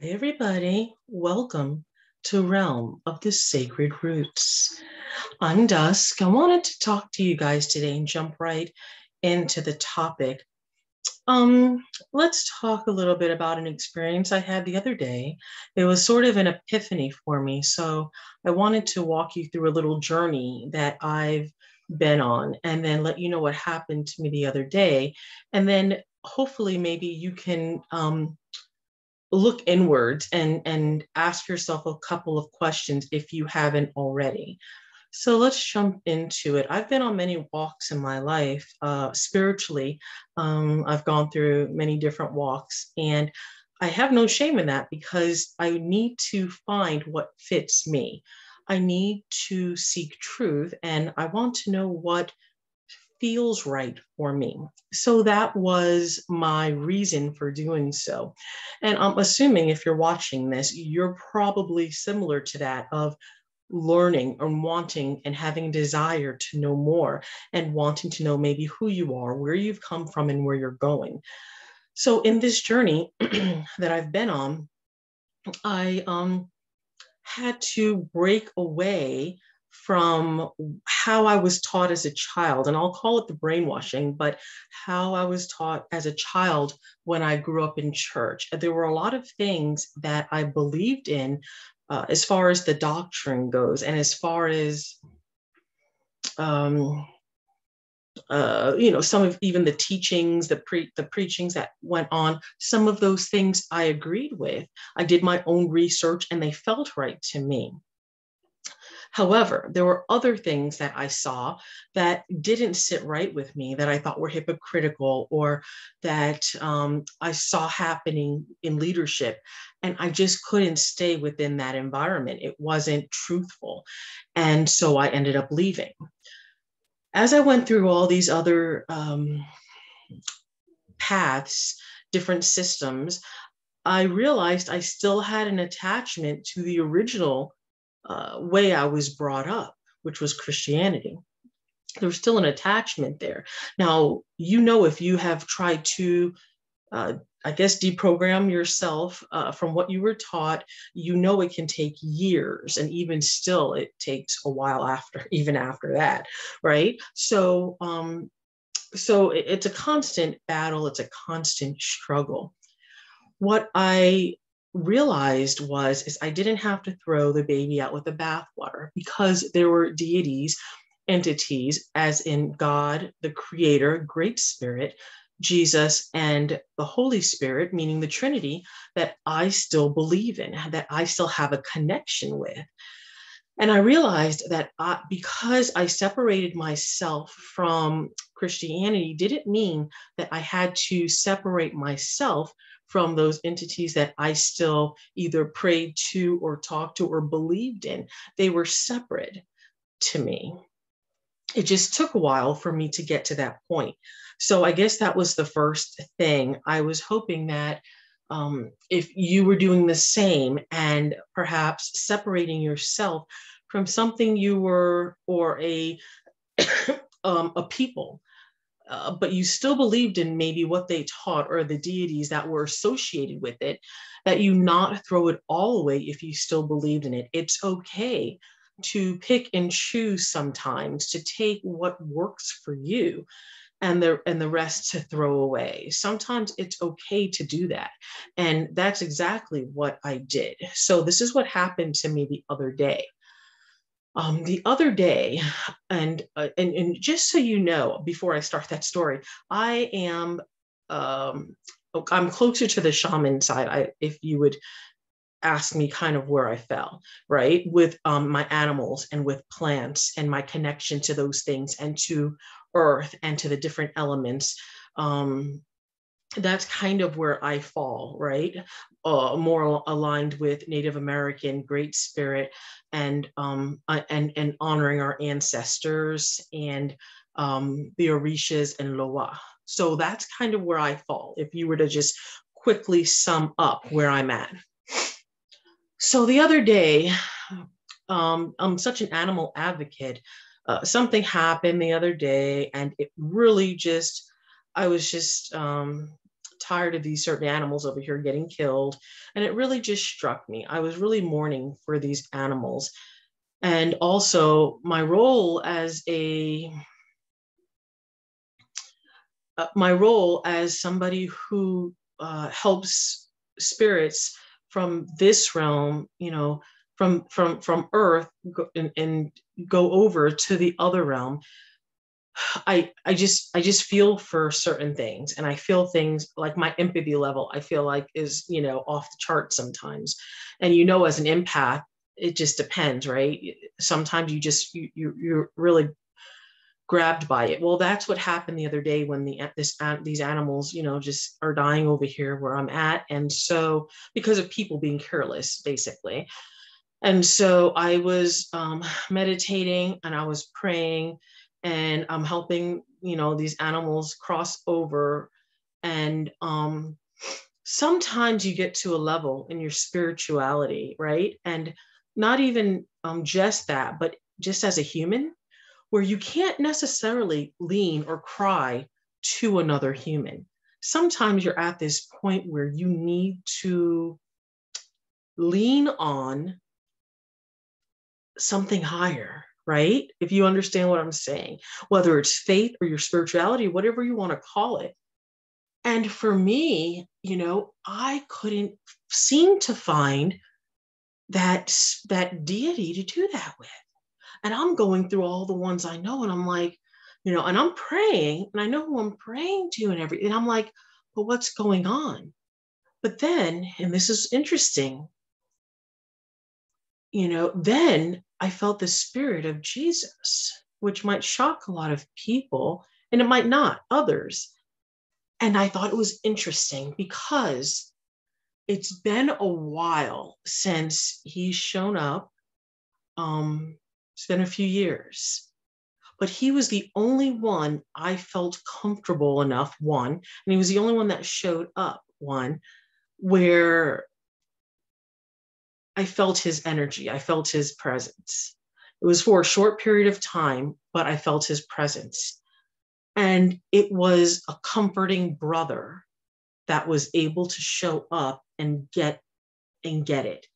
Hi, everybody. Welcome to Realm of the Sacred Roots. I'm Dusk. I wanted to talk to you guys today and jump right into the topic. Let's talk a little bit about an experience I had the other day. It was sort of an epiphany for me. So I wanted to walk you through a little journey that I've been on and then let you know what happened to me the other day. And then hopefully maybe you can look inwards and ask yourself a couple of questions if you haven't already. So let's jump into it. I've been on many walks in my life spiritually. I've gone through many different walks, and I have no shame in that because I need to find what fits me. I need to seek truth, and I want to know what feels right for me. So that was my reason for doing so. And I'm assuming if you're watching this, you're probably similar to that of learning and wanting and having desire to know more and wanting to know maybe who you are, where you've come from, and where you're going. So in this journey that I've been on, I had to break away from how I was taught as a child, and I'll call it the brainwashing, but how I was taught as a child when I grew up in church. There were a lot of things that I believed in as far as the doctrine goes, and as far as um, some of even the teachings, the preachings that went on, some of those things I agreed with. I did my own research and they felt right to me. However, there were other things that I saw that didn't sit right with me, that I thought were hypocritical, or that I saw happening in leadership. And I just couldn't stay within that environment. It wasn't truthful. And so I ended up leaving. As I went through all these other paths, different systems, I realized I still had an attachment to the original way I was brought up, which was Christianity. There was still an attachment there. Now, if you have tried to, I guess, deprogram yourself from what you were taught, it can take years. And even still, it takes a while even after that, right? So it's a constant battle, it's a constant struggle. What I realized was is I didn't have to throw the baby out with the bathwater because there were deities, entities, as in God, the Creator, Great Spirit, Jesus, and the Holy Spirit, meaning the Trinity, that I still believe in, that I still have a connection with. And I realized that because I separated myself from Christianity, didn't mean that I had to separate myself from those entities that I still either prayed to or talked to or believed in. They were separate to me. It just took a while for me to get to that point. So I guess that was the first thing. I was hoping that if you were doing the same and perhaps separating yourself from something you were or a people, but you still believed in maybe what they taught or the deities that were associated with it, that you not throw it all away if you still believed in it. It's okay to pick and choose sometimes, to take what works for you and the rest to throw away. Sometimes it's okay to do that. And that's exactly what I did. So this is what happened to me the other day. The other day, and just so you know, before I start that story, I am I'm closer to the shaman side. If you would ask me kind of where I fell, right? With my animals and with plants and my connection to those things and to earth and to the different elements. That's kind of where I fall, right? More aligned with Native American Great Spirit and honoring our ancestors and the Orishas and Loa. So that's kind of where I fall. If you were to just quickly sum up where I'm at. So the other day, I'm such an animal advocate. Something happened the other day, and it really just, I was just tired of these certain animals over here getting killed. And it really just struck me. I was really mourning for these animals. And also my role as somebody who helps spirits from this realm, from Earth, and go over to the other realm. I just feel for certain things, and I feel things like my empathy level, I feel like is, off the chart sometimes. And as an empath, it just depends, right? Sometimes you're really grabbed by it. Well, that's what happened the other day when these animals, just are dying over here where I'm at. And so, because of people being careless, basically. And so I was meditating, and I was praying, and I'm helping, these animals cross over. And sometimes you get to a level in your spirituality, right? And not even just that, but just as a human, where you can't necessarily lean or cry to another human. Sometimes you're at this point where you need to lean on something higher, right? If you understand what I'm saying, whether it's faith or your spirituality, whatever you want to call it. And for me, I couldn't seem to find that deity to do that with. And I'm going through all the ones I know, and I'm like, and I'm praying, and I know who I'm praying to and everything. And I'm like, but what's going on? But then, and this is interesting, then I felt the spirit of Jesus, which might shock a lot of people, and it might not others. And I thought it was interesting because it's been a while since he's shown up. It's been a few years, but he was the only one I felt comfortable enough, one, and he was the only one that showed up, one, where I felt his energy. I felt his presence. It was for a short period of time, but I felt his presence. And it was a comforting brother that was able to show up and get it.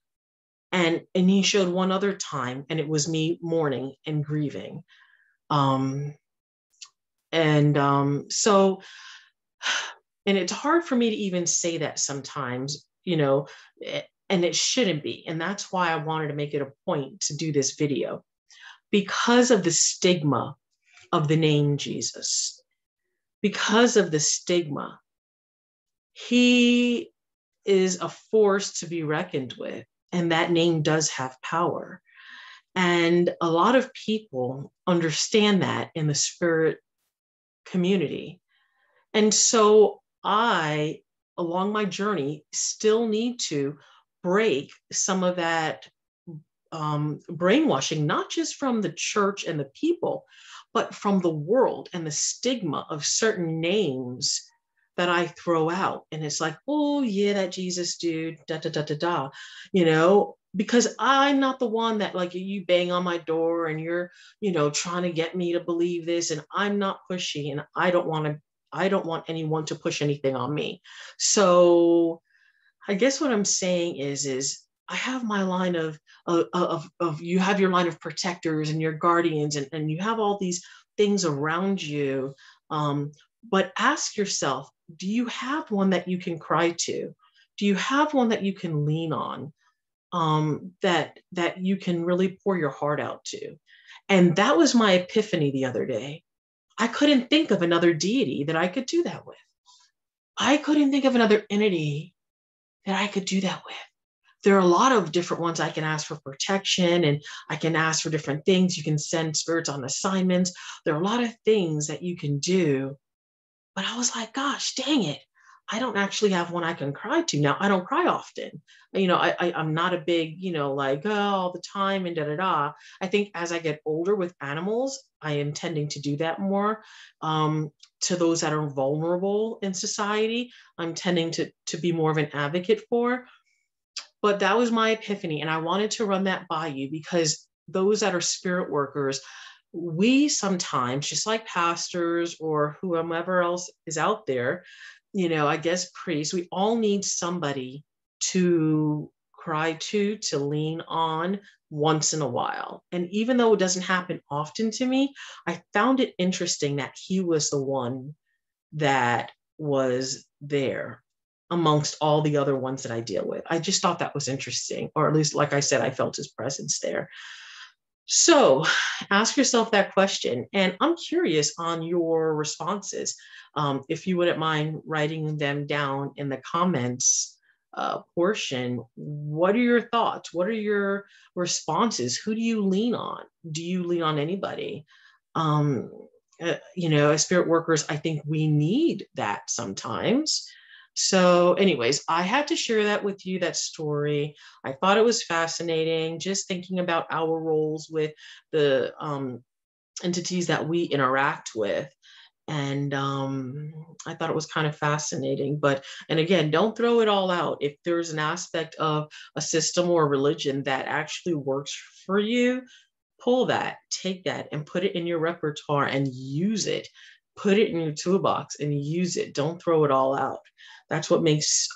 And he showed one other time, and it was me mourning and grieving. So, and it's hard for me to even say that sometimes, and it shouldn't be. And that's why I wanted to make it a point to do this video, because of the stigma of the name Jesus. Because of the stigma, he is a force to be reckoned with, and that name does have power. And a lot of people understand that in the spirit community. And so I, along my journey, still need to break some of that brainwashing, not just from the church and the people, but from the world and the stigma of certain names that I throw out. And it's like, oh yeah, that Jesus dude, da da da da da, because I'm not the one that, like, you bang on my door and you're, trying to get me to believe this, and I'm not pushy, and I don't want anyone to push anything on me. So I guess what I'm saying is I have my line of you have your line of protectors and your guardians, and you have all these things around you. But ask yourself, do you have one that you can cry to? Do you have one that you can lean on? That you can really pour your heart out to? And that was my epiphany the other day. I couldn't think of another deity that I could do that with. I couldn't think of another entity that I could do that with. There are a lot of different ones. I can ask for protection, and I can ask for different things. You can send spirits on assignments. There are a lot of things that you can do. But I was like, gosh, dang it, I don't actually have one I can cry to. Now, I don't cry often. I'm not a big, like, oh, all the time and da da da. I think as I get older with animals, I am tending to do that more. To those that are vulnerable in society, I'm tending to be more of an advocate for. But that was my epiphany. And I wanted to run that by you, because those that are spirit workers, we sometimes, just like pastors or whoever else is out there, I guess priests, we all need somebody to cry to lean on once in a while. And even though it doesn't happen often to me, I found it interesting that he was the one that was there amongst all the other ones that I deal with. I just thought that was interesting, or at least, like I said, I felt his presence there. So ask yourself that question. And I'm curious on your responses. If you wouldn't mind writing them down in the comments portion, what are your thoughts? What are your responses? Who do you lean on? Do you lean on anybody? Um, as spirit workers, I think we need that sometimes. So, anyways, I had to share that with you, that story. I thought it was fascinating, just thinking about our roles with the entities that we interact with. And I thought it was kind of fascinating. And again, don't throw it all out. If there's an aspect of a system or a religion that actually works for you, pull that, take that, and put it in your repertoire and use it. Put it in your toolbox and use it. Don't throw it all out. That's what makes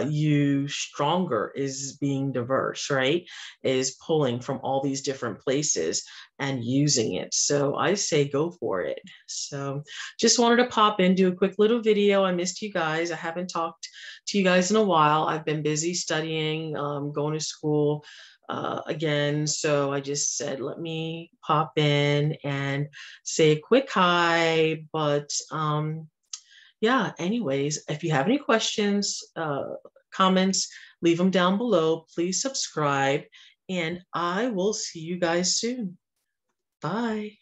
you stronger, is being diverse, right? Is pulling from all these different places and using it. So I say go for it. So just wanted to pop in, do a quick little video. I missed you guys. I haven't talked to you guys in a while. I've been busy studying, going to school again. So I just said, let me pop in and say a quick hi. But yeah, anyways, if you have any questions, comments, leave them down below. Please subscribe, and I will see you guys soon. Bye.